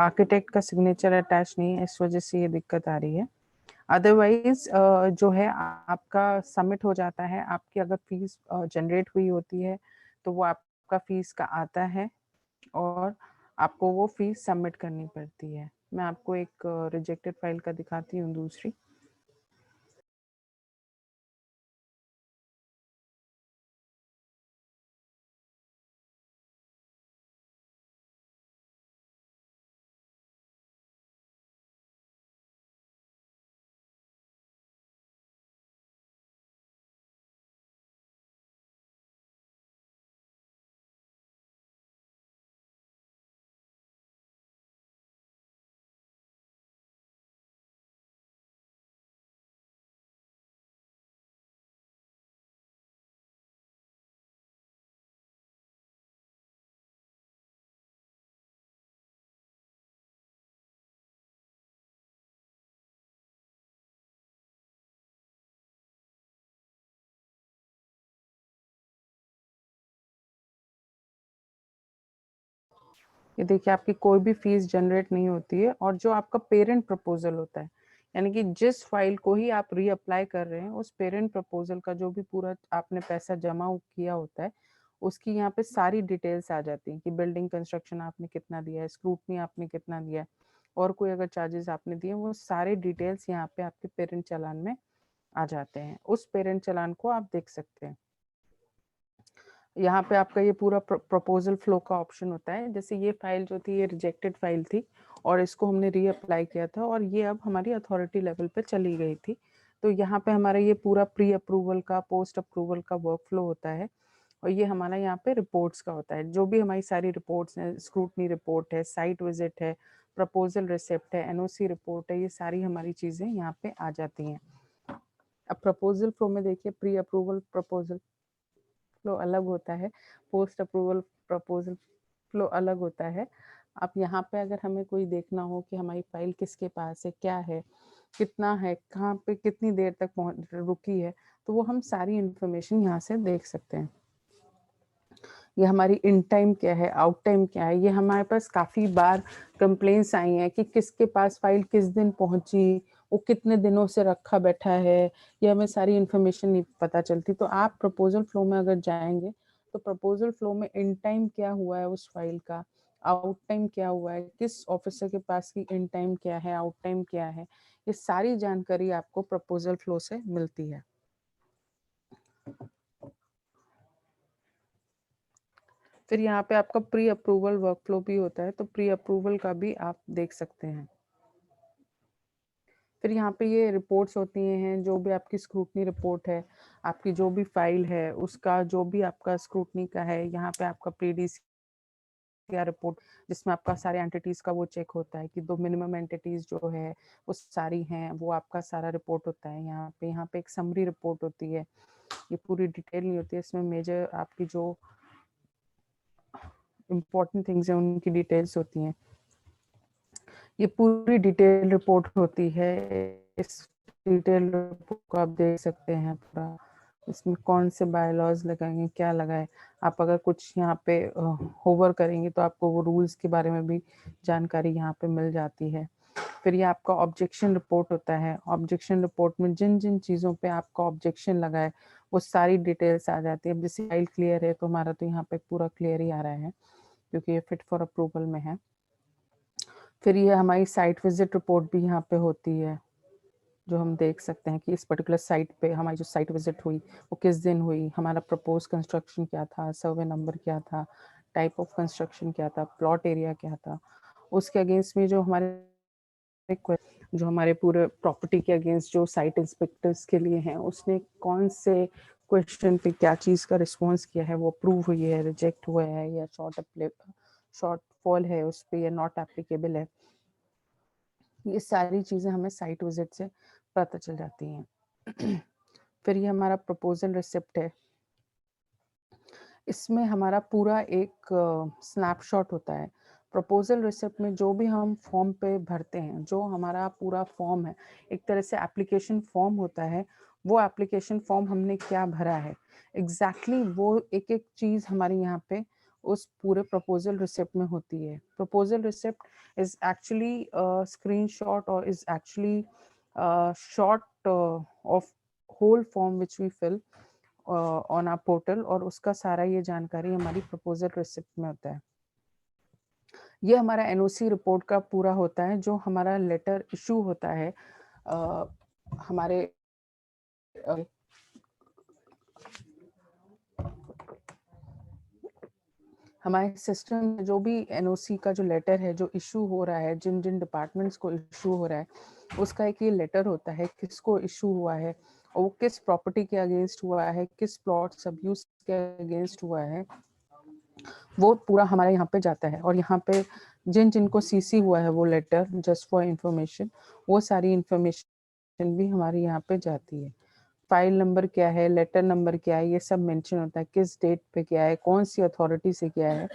आर्किटेक्ट का सिग्नेचर अटैच नहीं है, इस वजह से ये दिक्कत आ रही है। अदरवाइज जो है आपका सबमिट हो जाता है, आपकी अगर फीस जनरेट हुई होती है तो वो आपका फीस का आता है और आपको वो फीस सबमिट करनी पड़ती है। मैं आपको एक रिजेक्टेड फाइल का दिखाती हूँ दूसरी। ये देखिए आपकी कोई भी फीस जनरेट नहीं होती है, और जो आपका पेरेंट प्रपोजल होता है, यानी कि जिस फाइल को ही आप रीअप्लाई कर रहे हैं, उस पेरेंट प्रपोजल का जो भी पूरा आपने पैसा जमा किया होता है, उसकी यहाँ पे सारी डिटेल्स आ जाती हैं कि बिल्डिंग कंस्ट्रक्शन आपने कितना दिया है, स्क्रूटनी आपने कितना दिया है, और कोई अगर चार्जेस आपने दिए, वो सारे डिटेल्स यहाँ पे आपके पेरेंट चालान में आ जाते हैं। उस पेरेंट चालान को आप देख सकते हैं। यहाँ पे आपका ये पूरा प्रपोजल फ्लो का ऑप्शन होता है। जैसे ये फाइल जो थी, ये रिजेक्टेड फाइल थी और इसको हमने रीअप्लाई किया था और ये अब हमारी अथॉरिटी लेवल पे चली गई थी। तो यहाँ पे हमारा ये पूरा प्री अप्रूवल का, पोस्ट अप्रूवल का वर्क फ्लो होता है और ये हमारा यहाँ पे रिपोर्ट्स का होता है। जो भी हमारी सारी रिपोर्ट्स हैं, स्क्रूटनी रिपोर्ट है, साइट विजिट है, प्रपोजल रिसिप्ट है, एनओसी रिपोर्ट है, ये सारी हमारी चीज़ें यहाँ पे आ जाती हैं। अब प्रपोजल फ्लो में देखिए, प्री अप्रूवल प्रपोजल फ्लो अलग होता है, पोस्ट अप्रूवल प्रपोजल फ्लो अलग होता है। आप यहाँ पे अगर हमें कोई देखना हो कि हमारी फाइल किसके पास है, क्या है, कितना है, कहाँ पे कितनी देर तक रुकी है, तो वो हम सारी इंफॉर्मेशन यहाँ से देख सकते हैं। ये हमारी इन टाइम क्या है, आउट टाइम क्या है। ये हमारे पास काफ़ी बार कंप्लेंट्स आई हैं कि किसके पास फाइल किस दिन पहुंची, वो कितने दिनों से रखा बैठा है, ये हमें सारी इन्फॉर्मेशन नहीं पता चलती। तो आप प्रपोजल फ्लो में अगर जाएंगे तो प्रपोजल फ्लो में इन टाइम क्या हुआ है उस फाइल का, आउट टाइम क्या हुआ है, किस ऑफिसर के पास की इन टाइम क्या है, आउट टाइम क्या है, ये सारी जानकारी आपको प्रपोजल फ्लो से मिलती है। फिर यहाँ पे आपका प्री अप्रूवल वर्क फ्लो भी होता है, तो प्री अप्रूवल का भी आप देख सकते हैं। फिर यहाँ पे ये रिपोर्ट्स होती हैं, जो भी आपकी स्क्रूटनी रिपोर्ट है, आपकी जो भी फाइल है, उसका जो भी आपका स्क्रूटनी का है, यहाँ पे आपका प्रीडीसी या रिपोर्ट जिसमें आपका सारे एंटिटीज का वो चेक होता है कि दो मिनिमम एंटिटीज जो है वो सारी हैं, वो आपका सारा रिपोर्ट होता है। यहाँ पे एक समरी रिपोर्ट होती है, ये पूरी डिटेल नहीं होती है, इसमें मेजर आपकी जो इम्पोर्टेंट थिंग्स हैं उनकी डिटेल्स होती हैं। ये पूरी डिटेल रिपोर्ट होती है। इस डिटेल रिपोर्ट को आप देख सकते हैं पूरा, इसमें कौन से बायलॉज लगाएंगे, क्या लगाए। आप अगर कुछ यहाँ पे होवर करेंगे तो आपको वो रूल्स के बारे में भी जानकारी यहाँ पे मिल जाती है। फिर ये आपका ऑब्जेक्शन रिपोर्ट होता है। ऑब्जेक्शन रिपोर्ट में जिन जिन चीज़ों पे आपका ऑब्जेक्शन लगा है वो सारी डिटेल्स आ जाती है। अब जैसे फाइल क्लियर है तो हमारा तो यहाँ पे पूरा क्लियर ही आ रहा है क्योंकि ये फिट फॉर अप्रूवल में है। फिर ये हमारी साइट विजिट रिपोर्ट भी यहाँ पे होती है, जो हम देख सकते हैं कि इस पर्टिकुलर साइट पे हमारी जो साइट विजिट हुई वो किस दिन हुई, हमारा प्रपोज कंस्ट्रक्शन क्या था, सर्वे नंबर क्या था, टाइप ऑफ कंस्ट्रक्शन क्या था, प्लॉट एरिया क्या था, उसके अगेंस्ट में जो हमारे पूरे प्रॉपर्टी के अगेंस्ट जो साइट इंस्पेक्टर्स के लिए हैं उसने कौन से क्वेश्चन पे क्या चीज़ का रिस्पॉन्स किया है, वो अप्रूव हुई है, रिजेक्ट हुआ है, या शॉर्ट फॉल है उस पर, या नॉट एप्लीकेबल है। ये सारी चीज़ें हमें साइट विजिट से पता चल जाती हैं। फिर ये हमारा प्रपोजल रिसिप्ट है। इसमें हमारा पूरा एक स्नैपशॉट होता है। प्रपोजल रिसिप्ट में जो भी हम फॉर्म पे भरते हैं, जो हमारा पूरा फॉर्म है, एक तरह से एप्लीकेशन फॉर्म होता है, वो एप्लीकेशन फॉर्म हमने क्या भरा है एग्जैक्टली वो एक एक चीज़ हमारी यहाँ पे उस पूरे प्रपोजल रिसिप्ट में होती है। Proposal receipt is actually screenshot और is actually shot of whole form which we fill on our portal, और उसका सारा ये जानकारी हमारी प्रपोजल रिसिप्ट में होता है। ये हमारा एनओसी रिपोर्ट का पूरा होता है, जो हमारा लेटर इशू होता है हमारे हमारे सिस्टम में जो भी एनओसी का जो लेटर है जो इशू हो रहा है, जिन जिन डिपार्टमेंट्स को इशू हो रहा है, उसका एक ये लेटर होता है किसको इशू हुआ है और वो किस प्रॉपर्टी के अगेंस्ट हुआ है, किस प्लॉट सब यूज के अगेंस्ट हुआ है, वो पूरा हमारे यहाँ पे जाता है। और यहाँ पे जिन जिनको सीसी हुआ है वो लेटर जस्ट फॉर इंफॉर्मेशन, वो सारी इंफॉर्मेशन भी हमारी यहाँ पे जाती है। फाइल नंबर क्या है, लेटर नंबर क्या है, ये सब मेंशन होता है, किस डेट पे क्या है, कौन सी अथॉरिटी से क्या है,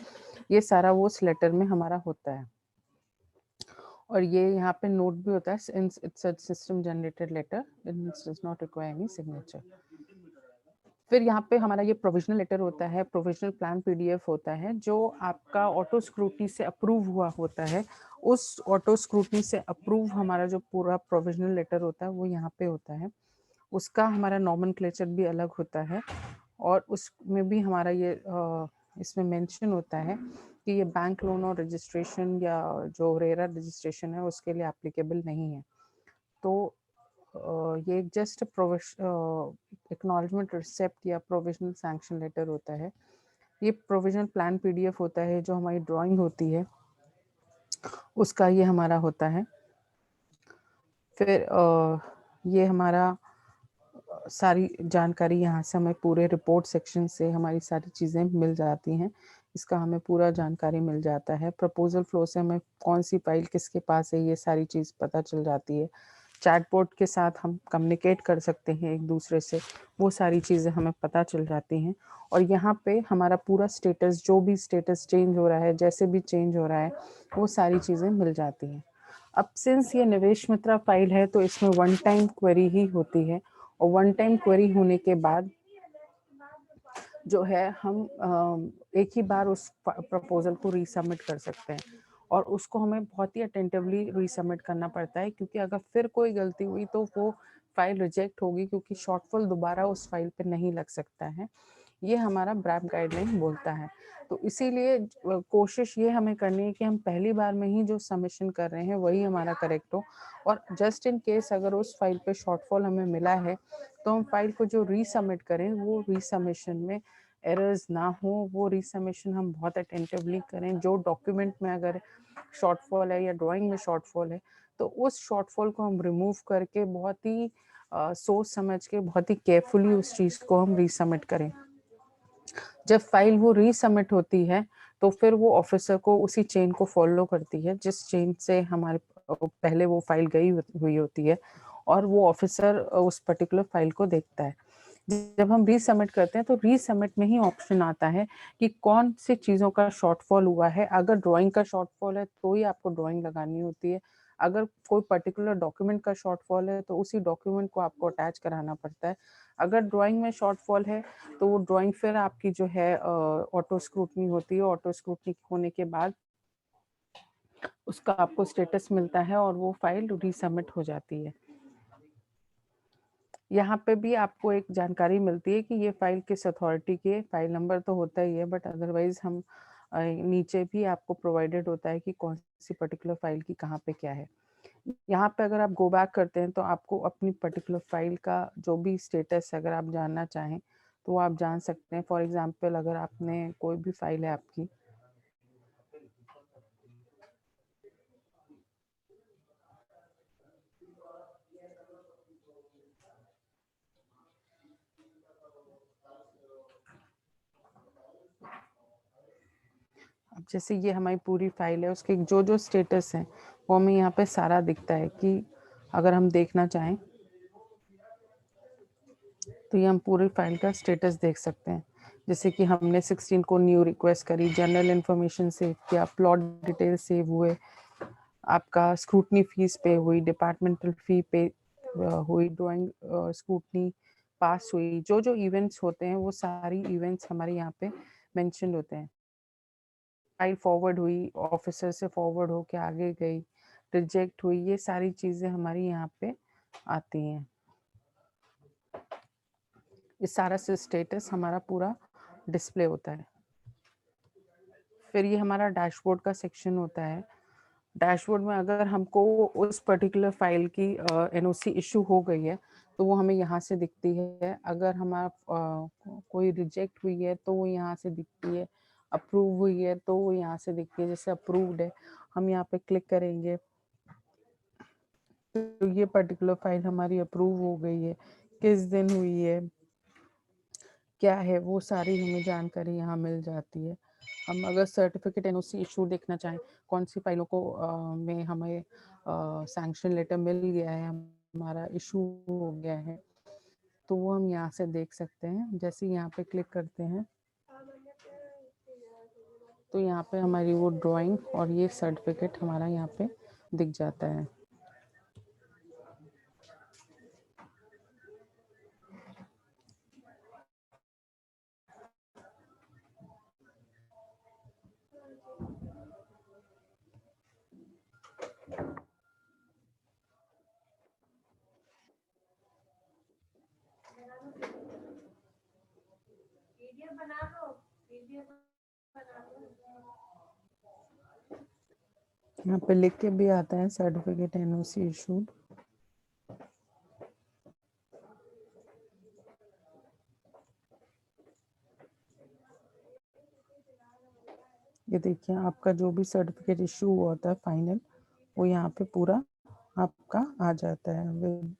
ये सारा वो उस लेटर में हमारा होता है। और ये यहाँ पे नोट भी होता है, it's a system generated letter, it does not require any signature. फिर यहाँ पे हमारा ये प्रोविजनल लेटर होता है, प्रोविजनल प्लान पीडीएफ होता है, जो आपका ऑटो स्क्रूटनी से अप्रूव हुआ होता है। उस ऑटो स्क्रूटनी से अप्रूव हमारा जो पूरा प्रोविजनल लेटर होता है वो यहाँ पे होता है। उसका हमारा नॉमेनक्लेचर भी अलग होता है, और उसमें भी हमारा ये इसमें मेंशन होता है कि ये बैंक लोन और रजिस्ट्रेशन या जो रेरा रजिस्ट्रेशन है उसके लिए एप्लीकेबल नहीं है। तो ये जस्ट एक्नॉलेजमेंट रिसिप्ट या प्रोविजनल सैंक्शन लेटर होता है। ये प्रोविजनल प्लान पीडीएफ होता है, जो हमारी ड्राइंग होती है उसका ये हमारा होता है। फिर ये हमारा सारी जानकारी यहाँ से हमें पूरे रिपोर्ट सेक्शन से हमारी सारी चीज़ें मिल जाती हैं, इसका हमें पूरा जानकारी मिल जाता है। प्रपोजल फ्लो से हमें कौन सी फाइल किसके पास है ये सारी चीज़ पता चल जाती है। चैटबॉट के साथ हम कम्युनिकेट कर सकते हैं एक दूसरे से, वो सारी चीज़ें हमें पता चल जाती हैं। और यहाँ पे हमारा पूरा स्टेटस, जो भी स्टेटस चेंज हो रहा है, जैसे भी चेंज हो रहा है, वो सारी चीज़ें मिल जाती हैं। अब सिंस ये निवेश मित्रा फाइल है तो इसमें वन टाइम क्वेरी ही होती है, और वन टाइम क्वेरी होने के बाद जो है हम एक ही बार उस प्रपोजल को रीसबमिट कर सकते हैं, और उसको हमें बहुत ही अटेंटिवली रीसबमिट करना पड़ता है, क्योंकि अगर फिर कोई गलती हुई तो वो फाइल रिजेक्ट होगी, क्योंकि शॉर्टफॉल दोबारा उस फाइल पे नहीं लग सकता है। ये हमारा ब्रैप गाइडलाइन बोलता है। तो इसीलिए कोशिश ये हमें करनी है कि हम पहली बार में ही जो सबमिशन कर रहे हैं वही हमारा करेक्ट हो, और जस्ट इन केस अगर उस फाइल पे शॉर्टफॉल हमें मिला है तो हम फाइल को जो रीसबमिट करें वो रीसबमिशन में एरर्स ना हो, वो रीसबमिशन हम बहुत अटेंटिवली करें। जो डॉक्यूमेंट में अगर शॉर्टफॉल है या ड्राइंग में शॉर्टफॉल है तो उस शॉर्टफॉल को हम रिमूव करके बहुत ही सोच समझ के बहुत ही केयरफुली उस चीज़ को हम रीसबमिट करें। जब फाइल वो रीसबमिट होती है तो फिर वो ऑफिसर को उसी चेन को फॉलो करती है जिस चेन से हमारे पहले वो फाइल गई हुई होती है, और वो ऑफिसर उस पर्टिकुलर फाइल को देखता है। जब हम रीसबमिट करते हैं तो रीसबमिट में ही ऑप्शन आता है कि कौन सी चीज़ों का शॉर्टफॉल हुआ है। अगर ड्राइंग का शॉर्टफॉल है तो ही आपको ड्राइंग लगानी होती है। अगर कोई पर्टिकुलर डॉक्यूमेंट का शॉर्टफॉल है तो उसी डॉक्यूमेंट को आपको अटैच कराना पड़ता है। अगर ड्राइंग में शॉर्टफॉल है तो वो ड्राइंग फिर आपकी जो है ऑटो स्क्रूटनी होती है। ऑटो स्क्रूटनी होने के बाद उसका आपको स्टेटस मिलता है और वो फाइल रीसबमिट हो जाती है। यहाँ पे भी आपको एक जानकारी मिलती है कि ये फाइल किस अथॉरिटी की है। फाइल नंबर तो होता ही है, बट अदरवाइज हम नीचे भी आपको प्रोवाइडेड होता है कि कौन सी पर्टिकुलर फाइल की कहाँ पे क्या है। यहाँ पे अगर आप गो बैक करते हैं तो आपको अपनी पर्टिकुलर फाइल का जो भी स्टेटस अगर आप जानना चाहें तो वो आप जान सकते हैं। फॉर एग्जांपल अगर आपने कोई भी फाइल है आपकी, अब जैसे ये हमारी पूरी फाइल है, उसके जो जो स्टेटस है वो हमें यहाँ पे सारा दिखता है कि अगर हम देखना चाहें तो ये हम पूरी फाइल का स्टेटस देख सकते हैं। जैसे कि हमने 16 को न्यू रिक्वेस्ट करी, जनरल इन्फॉर्मेशन सेव किया, प्लॉट डिटेल सेव हुए, आपका स्क्रूटनी फीस पे हुई, डिपार्टमेंटल फी पे हुई, ड्राइंग स्क्रूटनी पास हुई, जो जो इवेंट्स होते हैं वो सारी इवेंट्स हमारे यहाँ पे मेंशन होते हैं। फाइल फॉरवर्ड हुई, ऑफिसर से फॉरवर्ड होके आगे गई, रिजेक्ट हुई, ये सारी चीज़ें हमारी यहाँ पे आती हैं। ये सारा स्टेटस हमारा पूरा डिस्प्ले होता है। फिर ये हमारा डैशबोर्ड का सेक्शन होता है। डैशबोर्ड में अगर हमको उस पर्टिकुलर फाइल की एनओसी इशू हो गई है तो वो हमें यहाँ से दिखती है। अगर हमारा कोई रिजेक्ट हुई है तो वो यहाँ से दिखती है, अप्रूव हुई है तो वो यहाँ से दिखती है। जैसे अप्रूव्ड है, हम यहाँ पे क्लिक करेंगे तो ये पर्टिकुलर फाइल हमारी अप्रूव हो गई है, किस दिन हुई है, क्या है, वो सारी हमें जानकारी यहाँ मिल जाती है। हम अगर सर्टिफिकेट एनओसी इशू देखना चाहें, कौन सी फाइलों को में हमें सैंक्शन लेटर मिल गया है, हमारा इशू हो गया है, तो वो हम यहाँ से देख सकते हैं। जैसे यहाँ पे क्लिक करते हैं तो यहाँ पे हमारी वो ड्राइंग और ये सर्टिफिकेट हमारा यहाँ पे दिख जाता है। यहाँ पे लिख के भी आता है सर्टिफिकेट एनओसी इशूड। ये देखिए आपका जो भी सर्टिफिकेट इशू हुआ होता है फाइनल, वो यहाँ पे पूरा आपका आ जाता है विद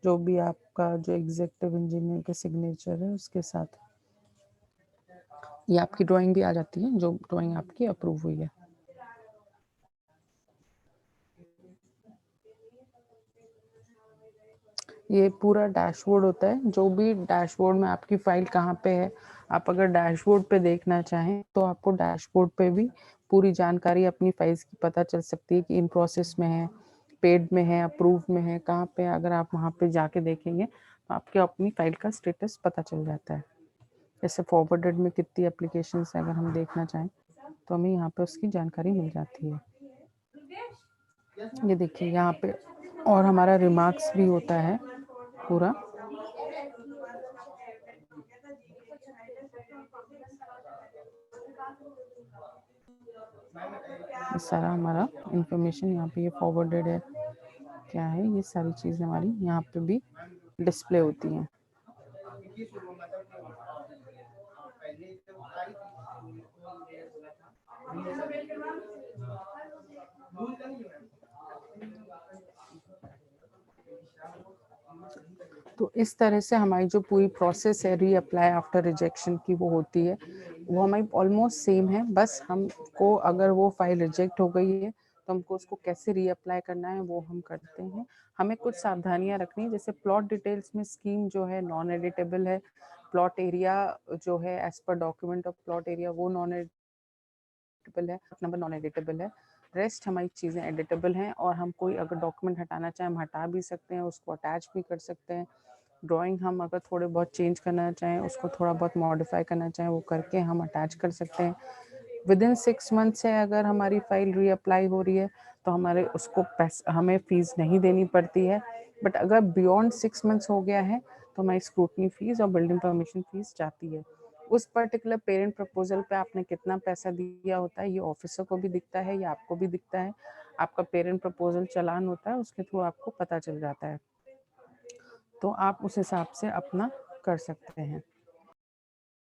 जो भी आपका जो एग्जीक्यूटिव इंजीनियर के सिग्नेचर है उसके साथ। ये आपकी ड्राइंग भी आ जाती है, जो ड्राइंग आपकी अप्रूव हुई है। ये पूरा डैशबोर्ड होता है। जो भी डैशबोर्ड में आपकी फाइल कहाँ पे है, आप अगर डैशबोर्ड पे देखना चाहें तो आपको डैशबोर्ड पे भी पूरी जानकारी अपनी फाइल्स की पता चल सकती है कि इन प्रोसेस में है, पेड में है, अप्रूव में है, कहाँ पे। अगर आप वहाँ पे जाके देखेंगे तो आपके अपनी फाइल का स्टेटस पता चल जाता है। जैसे फॉरवर्डेड में कितनी एप्लीकेशन है अगर हम देखना चाहें तो हमें यहाँ पे उसकी जानकारी मिल जाती है। ये देखिए यहाँ पे और हमारा रिमार्क्स भी होता है पूरा। ये सारा हमारा इंफॉर्मेशन यहाँ पे ये फॉरवर्डेड है, क्या है, ये सारी चीज़ें हमारी यहाँ पे भी डिस्प्ले होती हैं। तो इस तरह से हमारी जो पूरी प्रोसेस है री अप्लाई आफ्टर रिजेक्शन की वो होती है। वो हमारी ऑलमोस्ट सेम है, बस हमको अगर वो फाइल रिजेक्ट हो गई है तो हमको उसको कैसे रीअप्लाई करना है वो हम करते हैं। हमें कुछ सावधानियां रखनी है, जैसे प्लॉट डिटेल्स में स्कीम जो है नॉन एडिटेबल है, प्लॉट एरिया जो है as per document of plot area वो नॉन एडिटेबल है, नंबर नॉन एडिटेबल है, रेस्ट हमारी चीज़ें एडिटेबल हैं। और हम कोई अगर डॉक्यूमेंट हटाना चाहें हम हटा भी सकते हैं, उसको अटैच भी कर सकते हैं। ड्राइंग हम अगर थोड़े बहुत चेंज करना चाहें, उसको थोड़ा बहुत मॉडिफाई करना चाहें, वो करके हम अटैच कर सकते हैं। विदिन 6 मंथ से अगर हमारी फाइल रीअप्लाई हो रही है तो हमारे उसको हमें फीस नहीं देनी पड़ती है। बट अगर बियॉन्ड 6 मंथ्स हो गया है तो हमारी स्क्रूटनी फीस और बिल्डिंग परमिशन फीस जाती है। उस पर्टिकुलर पेरेंट प्रपोजल पे आपने कितना पैसा दिया होता है ये ऑफिसर को भी दिखता है या आपको भी दिखता है। आपका पेरेंट प्रपोजल चालान होता है, उसके थ्रू आपको पता चल जाता है, तो आप उस हिसाब से अपना कर सकते हैं।